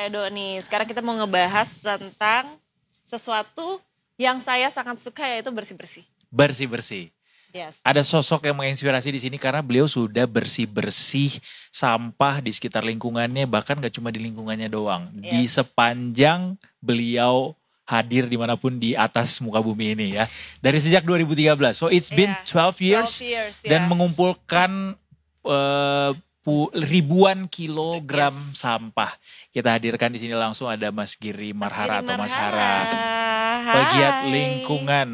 Edo nih. Sekarang kita mau ngebahas tentang sesuatu yang saya sangat suka, yaitu bersih-bersih. Bersih-bersih. Yes. Ada sosok yang menginspirasi di sini karena beliau sudah bersih-bersih sampah di sekitar lingkungannya, bahkan gak cuma di lingkungannya doang. Yes. Di sepanjang beliau hadir dimanapun di atas muka bumi ini ya. Dari sejak 2013. So it's been 12 years, 12 years dan mengumpulkan ribuan kilogram sampah. Kita hadirkan di sini langsung ada Mas Giri Marhara atau Mas Hara. Pegiat lingkungan.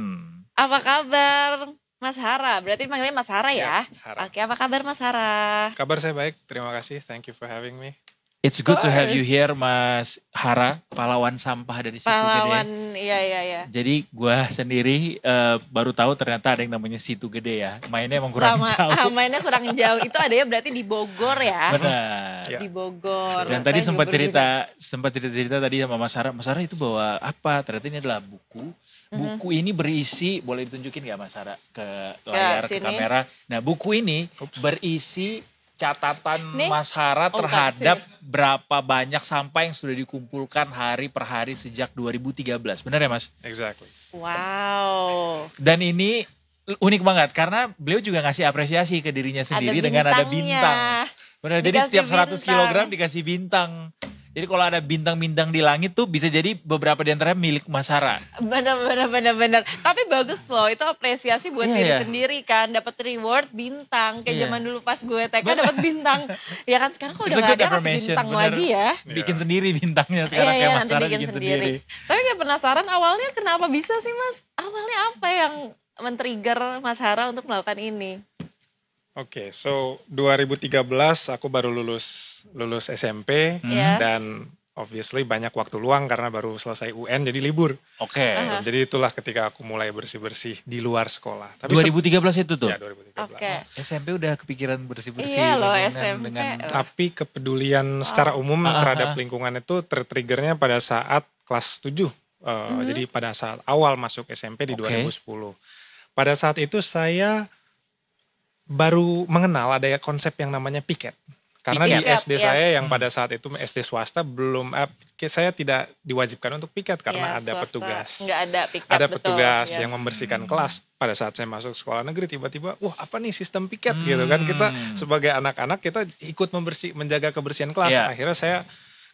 Apa kabar Mas Hara? Berarti panggilnya Mas Hara ya? Hara. Oke, apa kabar Mas Hara? Kabar saya baik, terima kasih. Thank you for having me. It's good to have you here, Mas Hara, pahlawan sampah dari Situ Gede. Pahlawan, iya. Jadi gue sendiri baru tahu ternyata ada yang namanya Situ Gede ya. Mainnya emang kurang jauh. Mainnya kurang jauh. Itu adanya berarti di Bogor ya? Benar. Di Bogor. Dan tadi sempat cerita tadi sama Mas Hara. Mas Hara itu bawa apa? Ternyata ini adalah buku. Buku ini berisi, boleh ditunjukin gak Mas Hara ke layar, ke kamera. Nah buku ini berisi catatan nih, Mas Hara terhadap berapa banyak sampah yang sudah dikumpulkan hari per hari sejak 2013. Benar ya Mas? Exactly. Wow. Dan ini unik banget karena beliau juga ngasih apresiasi ke dirinya sendiri dengan ada bintang. Benar, jadi setiap 100 kg dikasih bintang. Jadi kalau ada bintang-bintang di langit tuh bisa jadi beberapa di antaranya milik Mas Hara. Benar. Tapi bagus loh, itu apresiasi buat diri sendiri kan. Dapat reward bintang. Kayak zaman dulu pas gue TK dapat bintang. Ya kan sekarang kok udah gak ada kasih bintang lagi ya. Bikin sendiri bintangnya sekarang kayak Mas Hara bikin sendiri. Tapi kayak penasaran awalnya kenapa bisa sih Mas? Awalnya apa yang men-trigger Mas Hara untuk melakukan ini? Oke, so 2013 aku baru lulus SMP dan obviously banyak waktu luang karena baru selesai UN jadi libur. Oke. So, jadi itulah ketika aku mulai bersih-bersih di luar sekolah. Tapi 2013 itu tuh? Ya 2013. Oke. SMP udah kepikiran bersih-bersih. Iya loh SMP. Tapi kepedulian secara umum terhadap lingkungan itu tertriggernya pada saat kelas 7. Jadi pada saat awal masuk SMP di 2010. Pada saat itu saya baru mengenal ada konsep yang namanya piket. Karena di SD saya yang pada saat itu SD swasta belum, saya tidak diwajibkan untuk piket karena ada petugas. Nggak ada piket, ada petugas yang membersihkan kelas. Pada saat saya masuk sekolah negeri tiba-tiba, wah apa nih sistem piket gitu kan. Kita sebagai anak-anak kita ikut menjaga kebersihan kelas. Akhirnya saya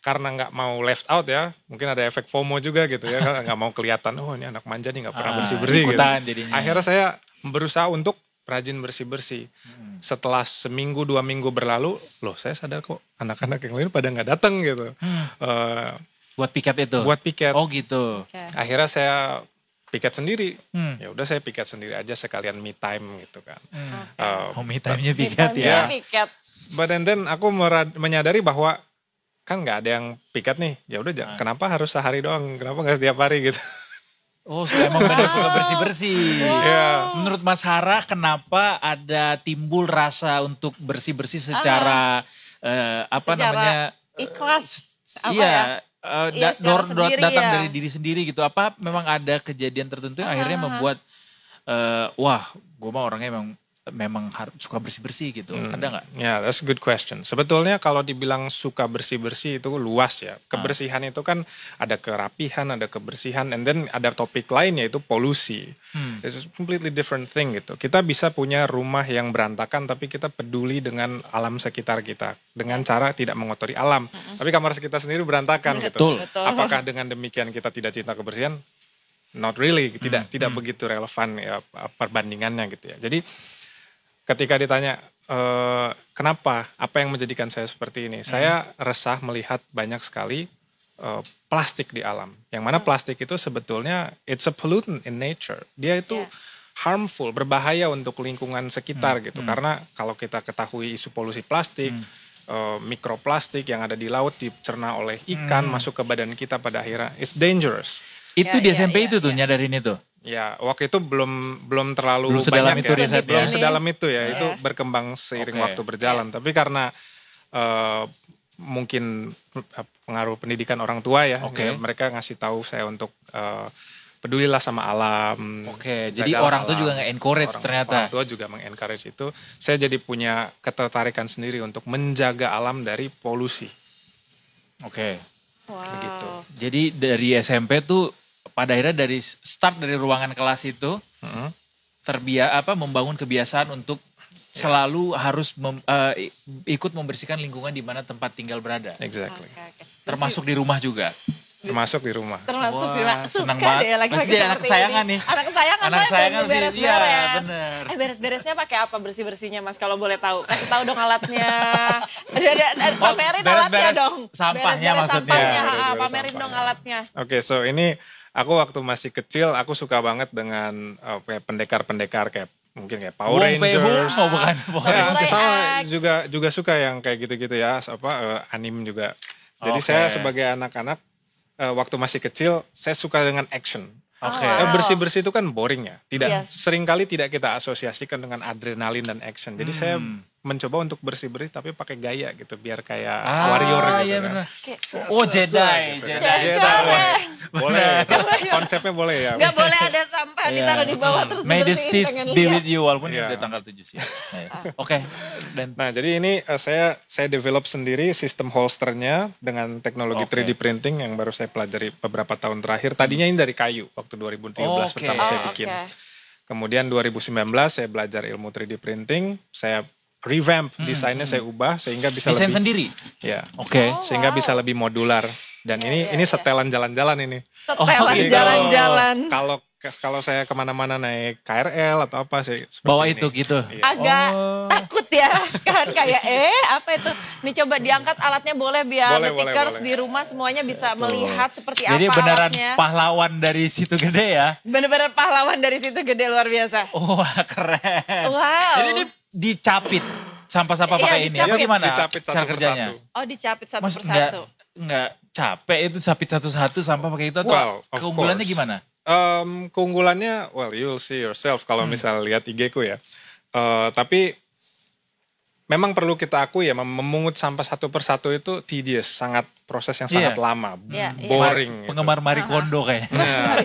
karena nggak mau left out ya, mungkin ada efek FOMO juga gitu ya, nggak mau kelihatan, oh ini anak manja nih nggak pernah bersih-bersih gitu. Akhirnya saya berusaha untuk rajin bersih-bersih. Setelah seminggu 2 minggu berlalu, loh saya sadar kok anak-anak yang lain pada nggak datang gitu. Buat piket itu? Buat piket. Oh gitu. Akhirnya saya piket sendiri. Ya udah saya piket sendiri aja sekalian me time gitu kan. Me time-nya piket ya. But then aku menyadari bahwa kan nggak ada yang piket nih. Ya udah kenapa harus sehari doang? Kenapa nggak setiap hari gitu? Oh, emang benar suka bersih-bersih. Menurut Mas Hara, kenapa ada timbul rasa untuk bersih-bersih secara ikhlas? Datang dari diri sendiri gitu. Apa memang ada kejadian tertentu yang akhirnya membuat wah, gue mah orangnya memang suka bersih-bersih gitu. Ada nggak? Ya, that's a good question. Sebetulnya kalau dibilang suka bersih-bersih itu luas ya. Kebersihan itu kan ada kerapihan, ada kebersihan, and then ada topik lain yaitu polusi. This is completely different thing gitu. Kita bisa punya rumah yang berantakan tapi kita peduli dengan alam sekitar kita dengan cara tidak mengotori alam. Tapi kamar kita sendiri berantakan gitu. Apakah dengan demikian kita tidak cinta kebersihan? Not really, tidak begitu relevan ya perbandingannya gitu ya. Jadi ketika ditanya kenapa, apa yang menjadikan saya seperti ini, saya resah melihat banyak sekali plastik di alam. Yang mana plastik itu sebetulnya it's a pollutant in nature. Dia itu harmful, berbahaya untuk lingkungan sekitar gitu. Karena kalau kita ketahui isu polusi plastik, mikroplastik yang ada di laut dicerna oleh ikan masuk ke badan kita pada akhirnya it's dangerous. Itu di SMP itu tuh nyadarin itu. Ya, waktu itu belum terlalu sedalam banyak itu ya. Belum sedalam itu ya. Itu berkembang seiring waktu berjalan. Tapi karena mungkin pengaruh pendidikan orang tua ya, mereka ngasih tahu saya untuk pedulilah sama alam. Jadi orang tua juga nge-encourage ternyata. Orang tua juga meng-encourage itu. Saya jadi punya ketertarikan sendiri untuk menjaga alam dari polusi. Wow. Begitu. Jadi dari SMP tuh pada akhirnya dari start dari ruangan kelas itu membangun kebiasaan untuk selalu harus ikut membersihkan lingkungan di mana tempat tinggal berada. Exactly. Okay. Termasuk di rumah juga. Termasuk di rumah. Termasuk di rumah. Senang Suka banget. deh lagi-lagi Masih jadi anak kesayangan nih. Anak kesayangan Anak kesayangan sih. beres-beres. Iya, bener. Beres-beresnya pakai apa bersih-bersihnya Mas kalau boleh tahu? Kasih tahu dong alatnya. Pamerin alatnya dong. Sampahnya maksudnya. Sampahnya, pamerin dong alatnya. Oke, so ini aku waktu masih kecil aku suka banget dengan pendekar-pendekar kayak mungkin kayak Power Rangers. Oh bukan. Sama juga suka yang kayak gitu-gitu ya, anime juga. Jadi saya sebagai anak-anak waktu masih kecil saya suka dengan action. Bersih-bersih itu kan boring ya. Seringkali tidak kita asosiasikan dengan adrenalin dan action. Jadi saya mencoba untuk bersih-bersih tapi pakai gaya gitu biar kayak warrior gitu iya, kan. Jedi. Boleh. Konsepnya boleh ya. Gak boleh ada sampah ditaruh di bawah terus May the dibersihin, Sith pengen be lihat. with you walaupun udah tanggal 7 sih. Oke. Nah, jadi ini saya develop sendiri sistem holsternya dengan teknologi 3D printing yang baru saya pelajari beberapa tahun terakhir. Tadinya ini dari kayu waktu 2013 pertama saya bikin. Kemudian 2019 saya belajar ilmu 3D printing, saya revamp desainnya, saya ubah sehingga bisa desain lebih sendiri. Ya. Sehingga bisa lebih modular. Dan ini setelan jalan-jalan ini. Setelan jalan-jalan. Kalau saya kemana-mana naik KRL atau apa sih bawa itu gitu. Agak takut ya kan kayak apa itu? Nih coba diangkat alatnya boleh biar detikers di rumah semuanya bisa melihat seperti apa alatnya. Jadi beneran pahlawan dari situ gede ya? Bener-bener pahlawan dari situ gede luar biasa. Wah keren. Wow. Jadi ini dicapit sampah-sampah pakai ini. Apa gimana dicapit cara kerjanya? Dicapit satu persatu. Enggak capek itu capit satu-satu sampah pakai itu atau keunggulannya gimana? Keunggulannya, you'll see yourself kalau misalnya lihat IG ku ya. Tapi memang perlu kita akui ya, memungut sampah satu persatu itu tedious, sangat proses yang sangat lama, boring. Penggemar Marie Kondo kayaknya.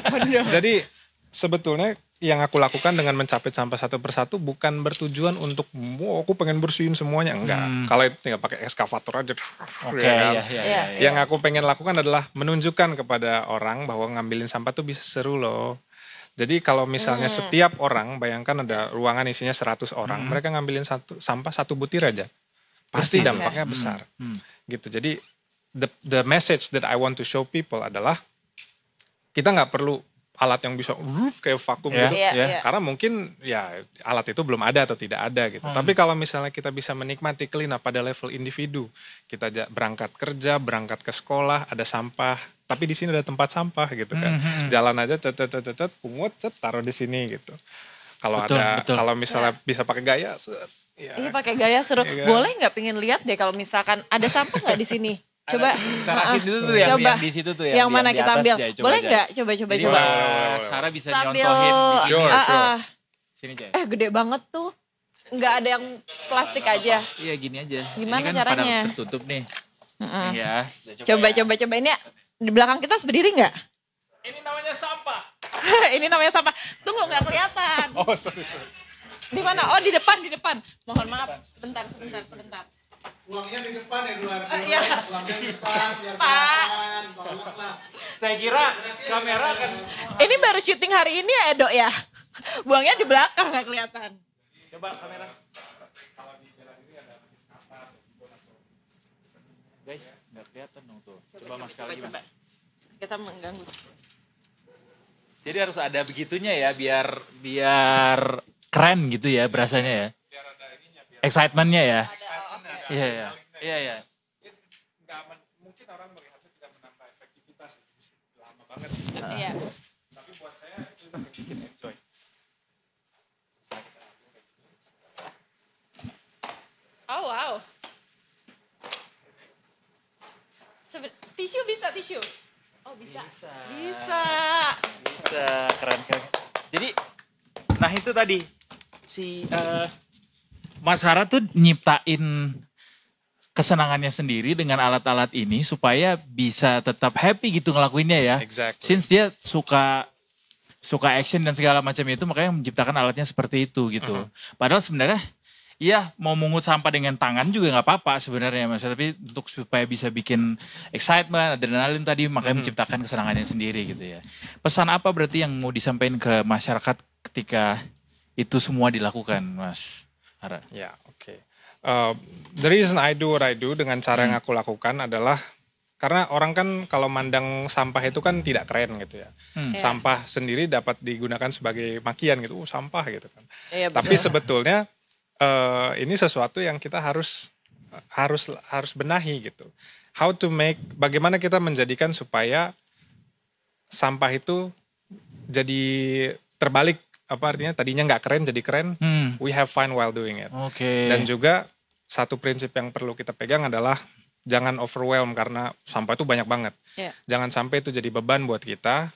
Jadi sebetulnya yang aku lakukan dengan mencapit sampah satu persatu bukan bertujuan untuk aku pengen bersihin semuanya, enggak. Kalau itu tinggal pakai ekskavator aja. Yang aku pengen lakukan adalah menunjukkan kepada orang bahwa ngambilin sampah tuh bisa seru loh. Jadi kalau misalnya setiap orang, bayangkan ada ruangan isinya 100 orang, mereka ngambilin sampah satu butir aja. Pasti dampaknya besar. Gitu. Jadi the message that I want to show people adalah kita nggak perlu alat yang bisa kayak vakum gitu. Karena mungkin alat itu belum ada atau tidak ada gitu. Tapi kalau misalnya kita bisa menikmati clean up pada level individu, kita berangkat kerja, berangkat ke sekolah, ada sampah, tapi di sini ada tempat sampah gitu kan. Jalan aja pungut, taruh di sini gitu. Kalau kalau misalnya bisa pakai gaya, iya pakai gaya seru. Boleh nggak pengen lihat deh kalau misalkan ada sampah nggak di sini? Coba sarakin itu tuh yang di situ tuh yang mana kita ambil. Boleh nggak? Coba. Sarah bisa sambil nyontohin di sini. Sini Jay. Gede banget tuh. Nggak ada yang plastik aja. Iya gini aja. Gimana ini kan caranya? Pada tertutup nih. Iya. Coba. Ini di belakang kita harus berdiri nggak? Ini namanya sampah. Ini namanya sampah. Tunggu nggak kelihatan. Sorry. Di mana? Di depan. Mohon maaf. Sebentar. Uangnya di depan ya luar. Uangnya di depan biar kelihatan. Tolonglah. Saya kira kamera kan. Ini baru syuting hari ini ya Edo ya. Buangnya di belakang nggak kelihatan. Coba kamera. Guys, nggak kelihatan dong tuh. Coba Mas kali Mas. Kita mengganggu. Jadi harus ada begitunya ya biar keren gitu ya berasanya ya. Excitementnya ya. Iya. Mungkin orang melihatnya tidak menambah efektivitas, lama banget. Iya. Tapi buat saya itu bikin enjoy. Oh wow. Tisu bisa. Oh bisa. Keren. Jadi, nah itu tadi si Mas Hara tuh nyiptain kesenangannya sendiri dengan alat-alat ini supaya bisa tetap happy gitu ngelakuinnya ya. Exactly. Since dia suka action dan segala macam itu, makanya menciptakan alatnya seperti itu gitu. Padahal sebenarnya ya mau mungut sampah dengan tangan juga nggak apa-apa sebenarnya Mas. Tapi untuk supaya bisa bikin excitement, adrenalin tadi makanya menciptakan kesenangannya sendiri gitu ya. Pesan apa berarti yang mau disampaikan ke masyarakat ketika itu semua dilakukan Mas Ara? Ya, oke. The reason I do what I do dengan cara yang aku lakukan adalah karena orang kan kalau mandang sampah itu kan tidak keren gitu ya. Sampah sendiri dapat digunakan sebagai makian gitu, sampah gitu kan. Tapi sebetulnya ini sesuatu yang kita harus benahi gitu. Bagaimana kita menjadikan supaya sampah itu jadi terbalik, apa artinya tadinya nggak keren jadi keren. We have fun while doing it. Dan juga satu prinsip yang perlu kita pegang adalah jangan overwhelm karena sampah itu banyak banget. Jangan sampai itu jadi beban buat kita.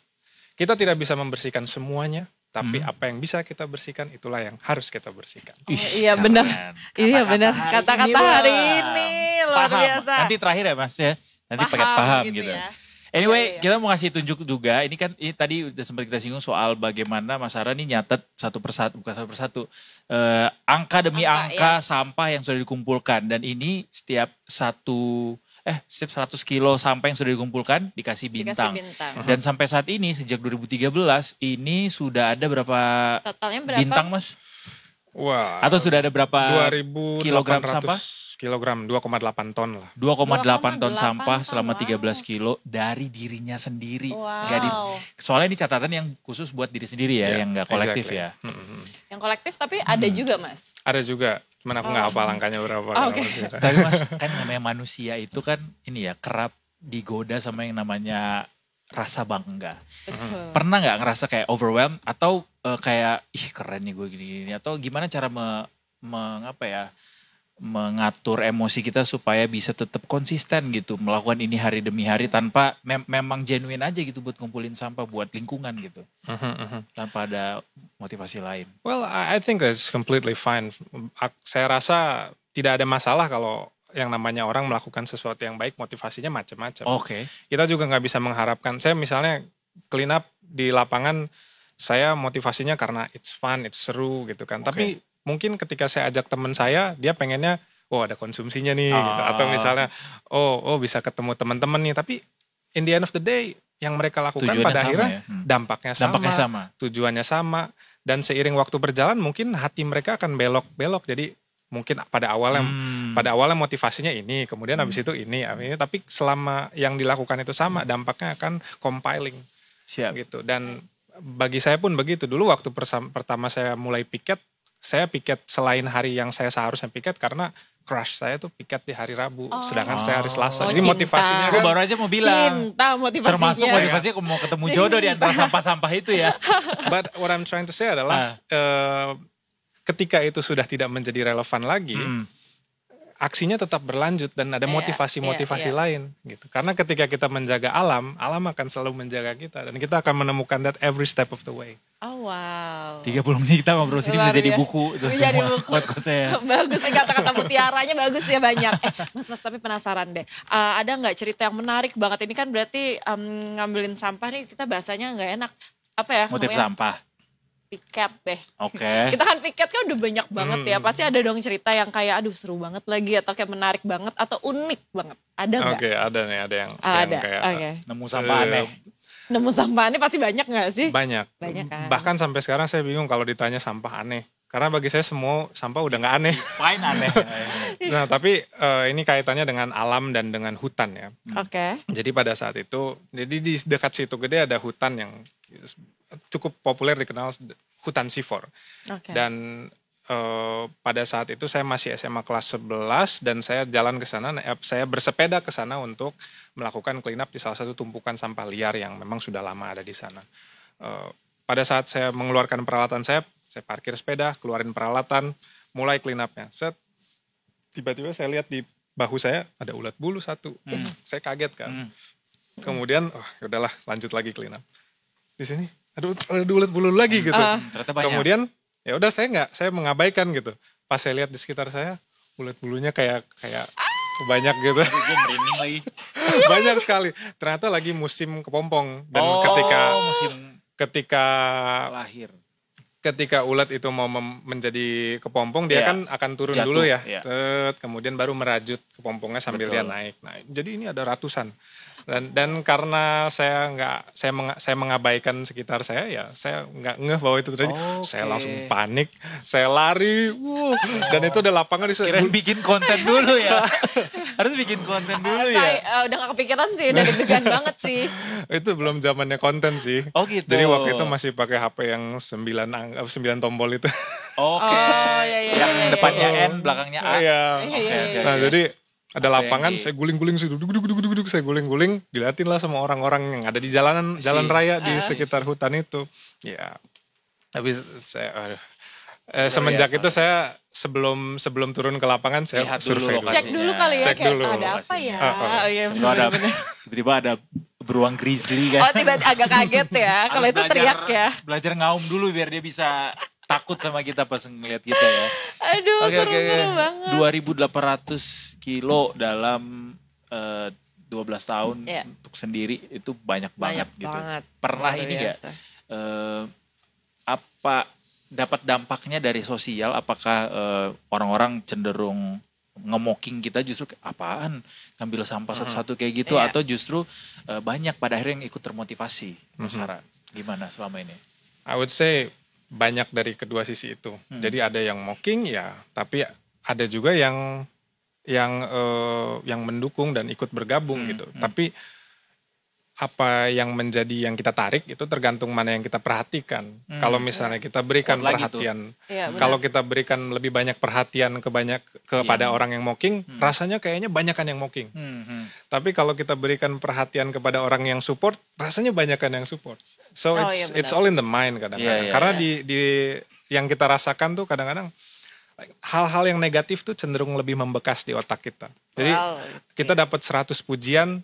Kita tidak bisa membersihkan semuanya, tapi apa yang bisa kita bersihkan itulah yang harus kita bersihkan. Iya benar. Iya benar. Kata-kata hari ini luar biasa. Nanti terakhir ya Mas ya. Nanti pakai paham gitu. Ya. Anyway, kita mau ngasih tunjuk juga. Ini kan tadi udah sempat kita singgung soal bagaimana Mas Ara nih nyatet satu persatu. Angka demi angka sampah yang sudah dikumpulkan. Dan ini setiap 100 kilo sampah yang sudah dikumpulkan dikasih bintang. Dan sampai saat ini sejak 2013 ini sudah ada berapa totalnya berapa bintang Mas? Wah. Atau sudah ada berapa 2.800 kilogram sampah? Kilogram, 2,8 ton lah. 2,8 ton sampah selama 13 kilo dari dirinya sendiri. Soalnya ini catatan yang khusus buat diri sendiri ya, yang gak kolektif ya. Yang kolektif tapi ada juga Mas? Ada juga, cuman aku gak hafal angkanya berapa. Tapi Mas, kan namanya manusia itu kan ini ya kerap digoda sama yang namanya rasa bangga. Pernah gak ngerasa kayak overwhelmed atau kayak ih keren nih gue gini-gini, atau gimana cara mengatur emosi kita supaya bisa tetap konsisten gitu melakukan ini hari demi hari tanpa memang genuine aja gitu buat kumpulin sampah buat lingkungan gitu tanpa ada motivasi lain. Well, I think that's completely fine. Saya rasa tidak ada masalah kalau yang namanya orang melakukan sesuatu yang baik, motivasinya macam-macam. Kita juga nggak bisa mengharapkan. Saya misalnya clean up di lapangan, saya motivasinya karena it's fun, it's seru gitu kan. Tapi mungkin ketika saya ajak teman saya, dia pengennya, ada konsumsinya nih, gitu. Atau misalnya, bisa ketemu teman-teman nih. Tapi in the end of the day, yang mereka lakukan tujuannya pada akhirnya dampaknya sama, tujuannya sama, dan seiring waktu berjalan mungkin hati mereka akan belok-belok. Jadi mungkin pada awalnya motivasinya ini, kemudian habis itu ini, tapi selama yang dilakukan itu sama, dampaknya akan compiling, gitu. Dan bagi saya pun begitu. Dulu waktu pertama saya mulai piket. Saya piket selain hari yang saya seharusnya piket karena crush saya tuh piket di hari Rabu, sedangkan saya hari Selasa. Jadi motivasinya kan, baru aja mau bilang. Cinta motivasinya. Termasuk motivasinya mau ketemu jodoh di antara sampah-sampah itu ya. But what I'm trying to say adalah ketika itu sudah tidak menjadi relevan lagi, aksinya tetap berlanjut dan ada motivasi-motivasi lain gitu. Karena ketika kita menjaga alam akan selalu menjaga kita dan kita akan menemukan that every step of the way. Oh wow. 30 menit kita ngobrol sini bisa jadi buku itu jadi semua podcast saya. Bagus nih kata-kata mutiaranya bagus ya banyak. Mas tapi penasaran deh. Ada nggak cerita yang menarik banget, ini kan berarti ngambilin sampah nih kita bahasanya nggak enak. Apa ya? Motif sampah. Piket deh. Oke. Kita kan piket kan udah banyak banget ya. Pasti ada dong cerita yang kayak aduh seru banget lagi atau kayak menarik banget atau unik banget. Ada nggak? Oke, ada nih, ada yang kayak nemu sampah aneh. Nemu sampah aneh pasti banyak gak sih? Banyak kan? Bahkan sampai sekarang saya bingung kalau ditanya sampah aneh. Karena bagi saya semua sampah udah gak aneh. Fine aneh. Nah tapi ini kaitannya dengan alam dan dengan hutan ya. Jadi pada saat itu, jadi di dekat situ gede ada hutan yang cukup populer dikenal hutan Sifor. Dan pada saat itu saya masih SMA kelas 11 dan saya jalan ke sana, saya bersepeda ke sana untuk melakukan clean up di salah satu tumpukan sampah liar yang memang sudah lama ada di sana. Pada saat saya mengeluarkan peralatan saya parkir sepeda, keluarin peralatan, mulai clean up-nya. Tiba-tiba saya lihat di bahu saya ada ulat bulu satu. Saya kaget kan. Kemudian, yaudahlah lanjut lagi clean up. Di sini ada ulat bulu lagi gitu. Kemudian ya udah saya mengabaikan gitu. Pas saya lihat di sekitar saya ulat bulunya kayak banyak gitu. Gue merinding lagi. Banyak sekali. Ternyata lagi musim kepompong dan ketika ketika ulat itu mau menjadi kepompong, dia kan akan turun dulu ya. Kemudian baru merajut kepompongnya sambil dia naik. Nah, jadi ini ada ratusan. Dan karena saya mengabaikan sekitar saya, ya saya nggak ngeh bahwa itu terjadi. Saya langsung panik, saya lari, dan itu ada lapangan di sana. Kirain bikin konten dulu ya. Harus bikin konten dulu ya. Udah gak kepikiran sih, udah deg-degan banget sih. Itu belum zamannya konten sih. Oh gitu. Jadi waktu itu masih pakai HP yang 9 tombol itu. Oke. Yang depannya N, belakangnya A. Iya. Nah, jadi ada lapangan, Oke. saya guling-guling, saya guling-guling, diliatin lah sama orang-orang yang ada di jalan raya di sekitar hutan itu. Ya, tapi saya, semenjak itu saya sebelum turun ke lapangan, saya Lihat survei dulu. Cek dulu kali ya, Cek kayak dulu ada apa ya. Tiba-tiba ada beruang grizzly kan. Oh, tiba-tiba agak kaget ya, kalau itu teriak ya. Belajar ngaum dulu biar dia bisa takut sama kita pas ngeliat kita ya. Aduh, seru banget. 2.800 kilo dalam 12 tahun untuk sendiri itu banyak banget gitu. Pernah luar ini biasa. gak? Apa dapat dampaknya dari sosial? Apakah orang-orang cenderung nge-mocking kita justru apaan ngambil sampah satu-satu kayak gitu, atau justru banyak pada akhirnya yang ikut termotivasi? Sarah, gimana selama ini? I would say banyak dari kedua sisi itu. Jadi ada yang mocking ya, tapi ada juga yang mendukung dan ikut bergabung gitu. Tapi apa yang menjadi yang kita tarik itu tergantung mana yang kita perhatikan. Kalau misalnya kita berikan perhatian, kalau kita berikan lebih banyak perhatian kepada orang yang mocking, rasanya kayaknya banyakan yang mocking. Tapi kalau kita berikan perhatian kepada orang yang support, rasanya banyakan yang support. So it's all in the mind kadang-kadang. Karena di yang kita rasakan tuh kadang-kadang hal-hal yang negatif tuh cenderung lebih membekas di otak kita. Jadi kita dapat 100 pujian,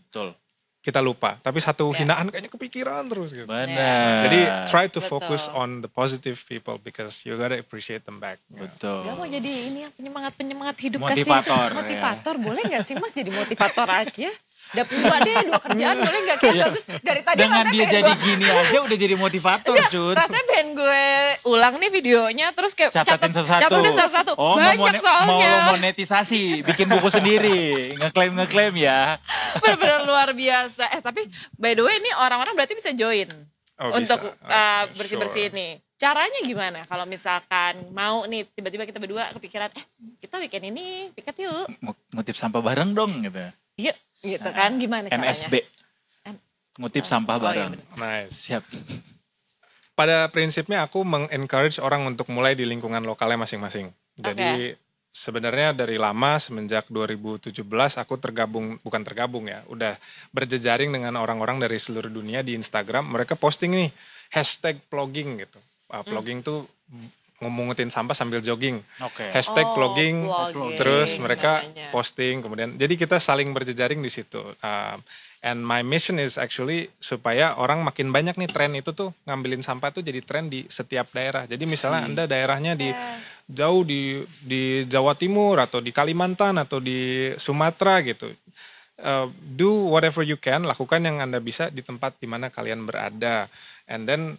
kita lupa. Tapi satu hinaan kayaknya kepikiran terus gitu. Benar. Jadi try to focus on the positive people because you gotta appreciate them back. Betul. Gak mau jadi ini ya, penyemangat hidup Motivator, kasih motivator. Boleh gak sih Mas jadi motivator aja? Dapat dua kerjaan boleh gak? Kayak bagus dari tadi. Dengan dia jadi gini aja udah jadi motivator, Cun. Rasanya pengen gue ulang nih videonya terus kayak Catetin satu-satu. Oh, banyak soalnya. Mau monetisasi, bikin buku sendiri, ngeklaim ya. Benar-benar luar biasa. Tapi by the way ini orang-orang berarti bisa join untuk bersih-bersih ini. Caranya gimana? Kalau misalkan mau nih tiba-tiba kita berdua kepikiran, kita weekend ini piket yuk. Ngutip sampah bareng dong gitu. Iya. Gitu kan, gimana caranya? MSB, ngutip sampah bareng. Nice. Siap. Pada prinsipnya aku mengencourage orang untuk mulai di lingkungan lokalnya masing-masing. Jadi sebenarnya dari lama semenjak 2017 aku bukan tergabung ya, udah berjejaring dengan orang-orang dari seluruh dunia di Instagram. Mereka posting nih #plogging gitu. Plogging tuh ngumungutin sampah sambil jogging. #plogging, terus mereka posting kemudian. Jadi kita saling berjejaring di situ. And my mission is actually supaya orang makin banyak nih tren itu tuh ngambilin sampah tuh jadi tren di setiap daerah. Jadi misalnya Anda daerahnya jauh di Jawa Timur atau di Kalimantan atau di Sumatera gitu. Do whatever you can, lakukan yang Anda bisa di tempat di mana kalian berada. And then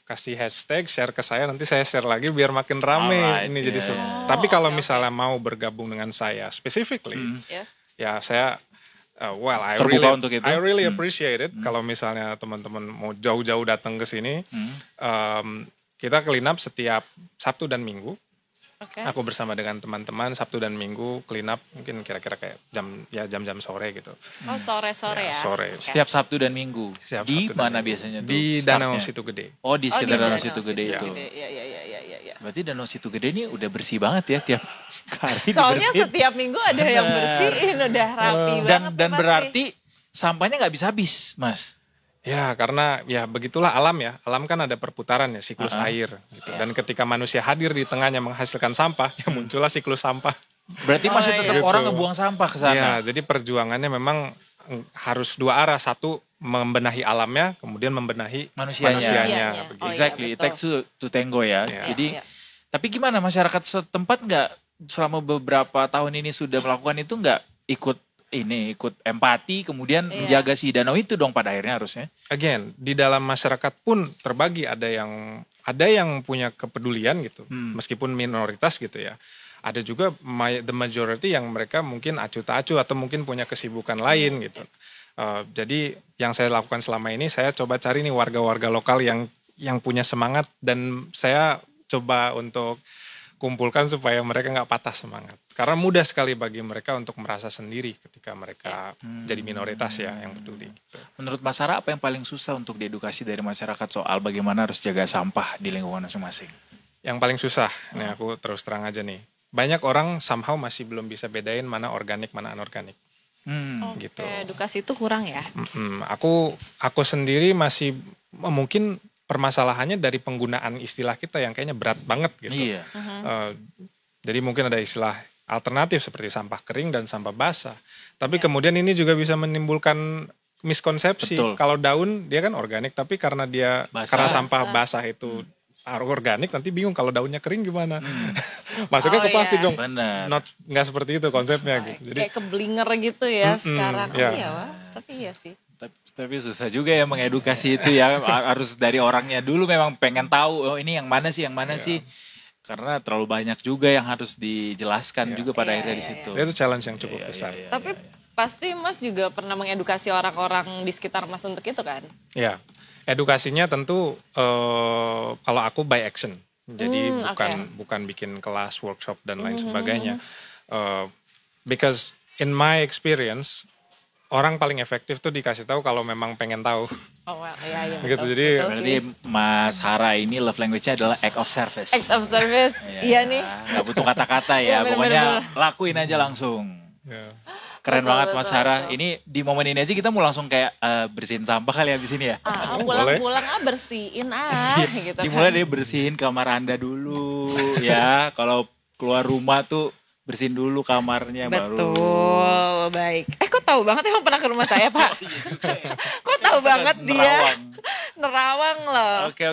kasih hashtag, share ke saya, nanti saya share lagi biar makin rame. Ini jadi tapi kalau misalnya mau bergabung dengan saya specifically, ya saya I really appreciate it. Kalau misalnya teman-teman mau jauh-jauh datang ke sini, kita clean up setiap Sabtu dan Minggu. Aku bersama dengan teman-teman Sabtu dan Minggu clean up mungkin kira-kira kayak jam-jam sore gitu. Oh sore-sore ya? Sore. Setiap Sabtu dan Minggu. Di mana biasanya tuh? Di Danau Situ Gede. Oh di sekitar Danau Situ Gede itu. Iya. Berarti Danau Situ Gede ini udah bersih banget ya tiap hari. Soalnya setiap minggu ada yang bersihin, udah rapi banget. Dan berarti sampahnya nggak bisa habis, Mas. Ya karena ya begitulah alam ya. Alam kan ada perputaran ya, siklus air gitu. Dan ketika manusia hadir di tengahnya menghasilkan sampah, ya muncullah siklus sampah. Berarti masih tetap orang ngebuang sampah ke sana. Ya, jadi perjuangannya memang harus dua arah. Satu membenahi alamnya, kemudian membenahi manusianya. Exactly, it takes to tango ya. Jadi tapi gimana masyarakat setempat nggak selama beberapa tahun ini sudah melakukan itu nggak ikut empati kemudian menjaga si danau itu dong pada akhirnya harusnya. Again, di dalam masyarakat pun terbagi, ada yang ada yang punya kepedulian gitu, meskipun minoritas gitu ya. Ada juga the majority yang mereka mungkin acuh tak acuh atau mungkin punya kesibukan lain gitu. Jadi yang saya lakukan selama ini, saya coba cari nih warga-warga lokal yang punya semangat, dan saya coba untuk kumpulkan supaya mereka nggak patah semangat. Karena mudah sekali bagi mereka untuk merasa sendiri ketika mereka jadi minoritas ya yang peduli. Gitu. Menurut Mas Hara, apa yang paling susah untuk diedukasi dari masyarakat soal bagaimana harus jaga sampah di lingkungan masing-masing? Yang paling susah, nih aku terus terang aja nih. Banyak orang somehow masih belum bisa bedain mana organik, mana anorganik. Gitu. Edukasi itu kurang ya? Aku sendiri masih mungkin permasalahannya dari penggunaan istilah kita yang kayaknya berat banget gitu. Iya. Jadi mungkin ada istilah alternatif seperti sampah kering dan sampah basah. Tapi kemudian ini juga bisa menimbulkan miskonsepsi. Betul. Kalau daun dia kan organik, tapi karena karena sampah basah itu organik, nanti bingung kalau daunnya kering gimana. Masuknya ke plastik dong. Nggak seperti itu konsepnya gitu. Jadi kayak keblinger gitu ya sekarang. Iya, Wak. Tapi iya sih. Tapi susah juga ya mengedukasi itu ya. Harus dari orangnya dulu memang pengen tahu, oh ini yang mana sih. Karena terlalu banyak juga yang harus dijelaskan juga pada akhirnya di situ. Itu challenge yang cukup besar. Tapi pasti Mas juga pernah mengedukasi orang-orang di sekitar Mas untuk itu kan? Iya. Edukasinya tentu kalau aku by action. Jadi bukan bikin kelas, workshop dan lain sebagainya. Because in my experience, orang paling efektif tuh dikasih tahu kalau memang pengen tahu. Iya. Gitu. Jadi berarti Mas Hara ini love language-nya adalah act of service. Act of service. Iya nih. Gak butuh kata-kata ya. Pokoknya lakuin aja langsung. Keren banget Mas Hara. Ini di momen ini aja kita mau langsung kayak bersihin sampah kali habis ini ya. Pulang-pulang bersihin gitu. Dimulai dari bersihin kamar Anda dulu ya. Kalau keluar rumah tuh bersihin dulu kamarnya. Betul, baik. Kok tahu banget emang pernah ke rumah saya, Pak? Kok tahu banget dia? Nerawang loh. Oke.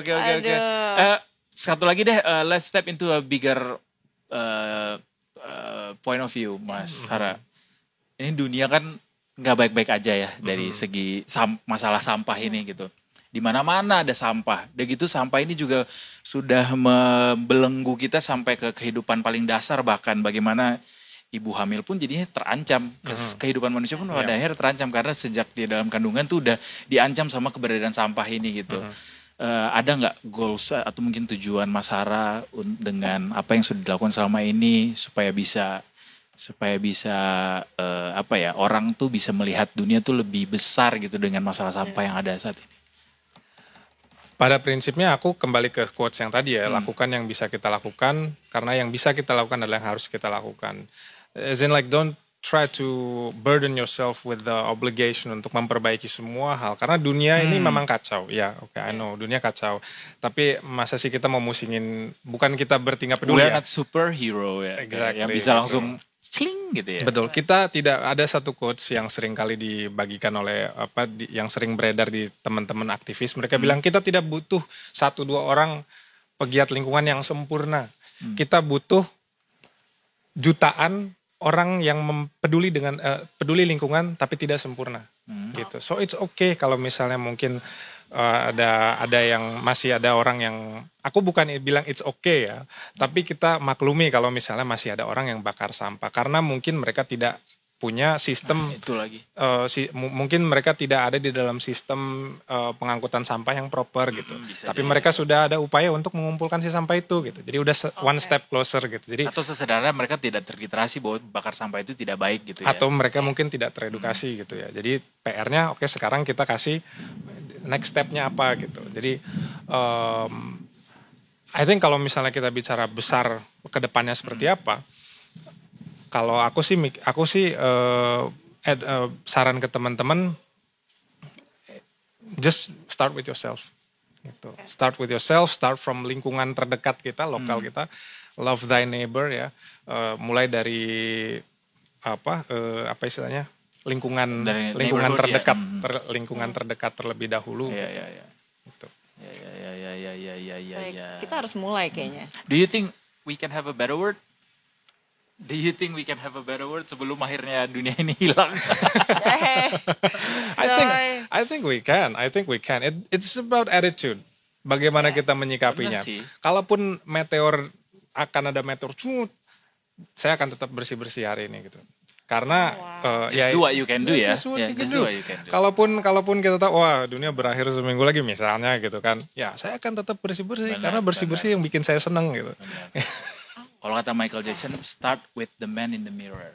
Satu lagi deh, let's step into a bigger point of view, Mas Hara. Ini dunia kan nggak baik-baik aja ya dari segi masalah sampah ini gitu. Di mana-mana ada sampah. Dan gitu sampah ini juga sudah membelenggu kita sampai ke kehidupan paling dasar, bahkan bagaimana ibu hamil pun jadinya terancam. Kehidupan manusia pun pada akhirnya terancam karena sejak dia dalam kandungan tuh udah diancam sama keberadaan sampah ini gitu. Ada nggak goals atau mungkin tujuan Mas Hara dengan apa yang sudah dilakukan selama ini supaya bisa orang tuh bisa melihat dunia tuh lebih besar gitu dengan masalah sampah yang ada saat ini? Pada prinsipnya aku kembali ke quotes yang tadi ya, lakukan yang bisa kita lakukan, karena yang bisa kita lakukan adalah yang harus kita lakukan. As in like don't try to burden yourself with the obligation untuk memperbaiki semua hal, karena dunia ini memang kacau. Ya, I know, dunia kacau. Tapi masa sih kita mau musingin, bukan kita bertingkah peduli We're not superhero ya. Exactly, yang bisa langsung sling gitu ya. Betul, kita tidak ada satu quotes yang sering kali dibagikan oleh yang sering beredar di teman-teman aktivis. Mereka bilang kita tidak butuh 1-2 orang pegiat lingkungan yang sempurna. Kita butuh jutaan orang yang peduli lingkungan tapi tidak sempurna. Gitu. So it's okay kalau misalnya mungkin ada yang masih ada orang yang, aku bukan bilang it's okay ya, tapi kita maklumi kalau misalnya masih ada orang yang bakar sampah karena mungkin mereka tidak punya sistem itu lagi. Mungkin mereka tidak ada di dalam sistem pengangkutan sampah yang proper gitu. Tapi mereka sudah ada upaya untuk mengumpulkan si sampah itu gitu. Jadi udah one step closer gitu. Jadi atau sesederhana mereka tidak terliterasi bahwa bakar sampah itu tidak baik gitu ya. Atau mereka mungkin tidak teredukasi gitu ya. Jadi PR-nya oke, sekarang kita kasih next step-nya apa gitu. Jadi I think kalau misalnya kita bicara besar ke depannya seperti apa, kalau aku sih saran ke teman-teman, just start with yourself. Gitu. Start with yourself, start from lingkungan terdekat kita, lokal kita, love thy neighbor ya. Mulai dari apa istilahnya, lingkungan terdekat, lingkungan terdekat terlebih dahulu. Iya. Gitu. Ya. Kita harus mulai kayaknya. Do you think we can have a better word? Sebelum akhirnya dunia ini hilang? I think we can. It's about attitude. bagaimana kita menyikapinya. Kalaupun meteor akan ada meteor, saya akan tetap bersih-bersih hari ini gitu. Karena just do what you can do ya. Kalaupun kita tahu wah dunia berakhir seminggu lagi misalnya gitu kan. Ya, saya akan tetap bersih-bersih karena bersih-bersih yang bikin saya seneng gitu. Kalau kata Michael Jackson, start with the man in the mirror.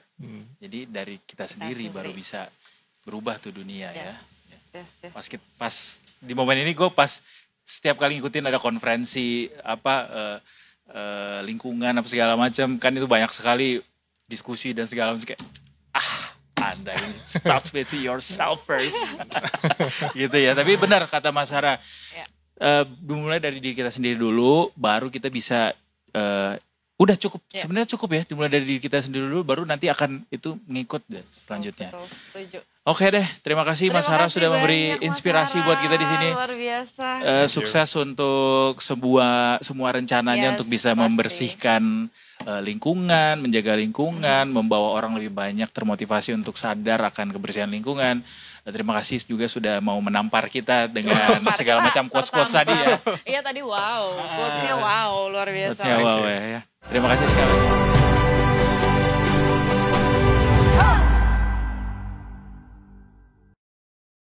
Jadi dari kita sendiri baru bisa berubah tuh dunia ya. Pas di momen ini gue pas setiap kali ngikutin ada konferensi lingkungan apa segala macam, kan itu banyak sekali diskusi dan segala macam kayak Anda ini start with yourself first. Gitu ya. Tapi benar kata Mas Hara. Dimulai dari diri kita sendiri dulu, baru kita bisa udah cukup. Sebenarnya cukup ya, dimulai dari diri kita sendiri dulu, baru nanti akan itu ngikut deh selanjutnya. Betul, setuju. Oke deh, terima kasih Mas Hara sudah memberi inspirasi buat kita di sini. Luar biasa. Sukses untuk semua rencananya untuk bisa membersihkan lingkungan, menjaga lingkungan, membawa orang lebih banyak termotivasi untuk sadar akan kebersihan lingkungan. Terima kasih juga sudah mau menampar kita dengan segala macam quotes-quotes tadi ya. Iya tadi wow, quotes-nya wow, luar biasa. Quotes-nya wow ya. Terima kasih sekali.